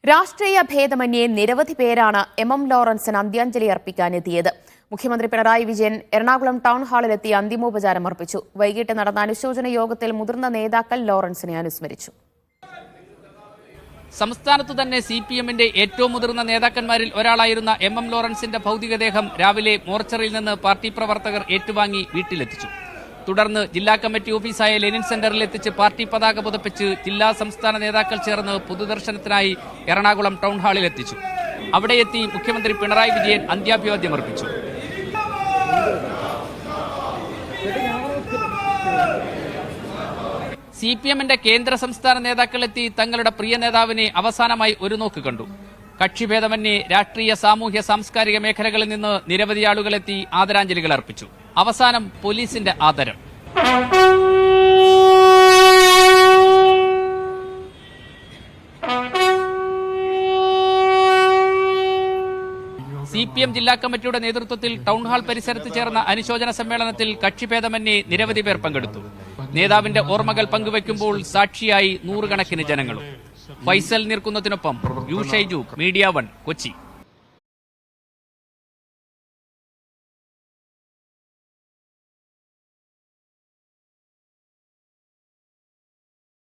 രാഷ്ട്രീയ ഭേദമന്യേ നിരവധി പേരാണ് എം ലോറൻസിന് അന്ത്യാഞ്ജലി അർപ്പിക്കാനെത്തിയത്. മുഖ്യമന്ത്രി പിണറായി വിജയൻ എറണാകുളം ടൗൺ ഹാളിലെത്തി അന്തിമോപചാരം അർപ്പിച്ചു. വൈകിട്ട് നടന്ന അനുശോചന യോഗത്തിൽ മുതിർന്ന നേതാക്കൾ ലോറൻസിനെ അനുസ്മരിച്ചു. സംസ്ഥാനത്തു തന്നെ CPM-ന്റെ ഏറ്റവും മുതിർന്ന നേതാക്കന്മാരിൽ ഒരാളായിരുന്ന എം ലോറൻസിന്റെ ഭൗതികദേഹം രാവിലെ മോർച്ചറിയിൽ നിന്ന് പാർട്ടി പ്രവർത്തകർ ഏറ്റുവാങ്ങി വീട്ടിലെത്തിച്ചു. തുടർന്ന് ജില്ലാ കമ്മിറ്റി ഓഫീസായ ലെനിൻ സെന്ററിൽ എത്തിച്ച് പാർട്ടി പതാക പുതപ്പിച്ച് ജില്ലാ സംസ്ഥാന നേതാക്കൾ ചേർന്ന് പൊതുദർശനത്തിനായി എറണാകുളം ടൗൺ ഹാളിൽ എത്തിച്ചു. അവിടെയെത്തി മുഖ്യമന്ത്രി പിണറായി വിജയൻ അന്ത്യാഭിവാദ്യം അർപ്പിച്ചു. CPM-ന്റെ കേന്ദ്ര സംസ്ഥാന നേതാക്കളെത്തി തങ്ങളുടെ പ്രിയ നേതാവിനെ അവസാനമായി ഒരു നോക്ക് കണ്ടു. കക്ഷിഭേദമന്യേ രാഷ്ട്രീയ, സാമൂഹ്യ, സാംസ്കാരിക മേഖലകളിൽ നിന്ന് നിരവധി ആളുകളെത്തി ആദരാഞ്ജലികൾ അർപ്പിച്ചു. അവസാനം പോലീസിന്റെ ആദരം. CPM ജില്ലാ കമ്മിറ്റിയുടെ നേതൃത്വത്തിൽ ടൗൺഹാൾ പരിസരത്ത് ചേർന്ന അനുശോചന സമ്മേളനത്തിൽ കക്ഷിഭേദമന്യേ നിരവധി പേർ പങ്കെടുത്തു. നേതാവിന്റെ ഓർമ്മകൾ പങ്കുവയ്ക്കുമ്പോൾ സാക്ഷിയായി നൂറുകണക്കിന് ജനങ്ങളും. ഫൈസൽ നീർക്കുന്നതിനൊപ്പം യു ഷൈജു, മീഡിയ 1, കൊച്ചി.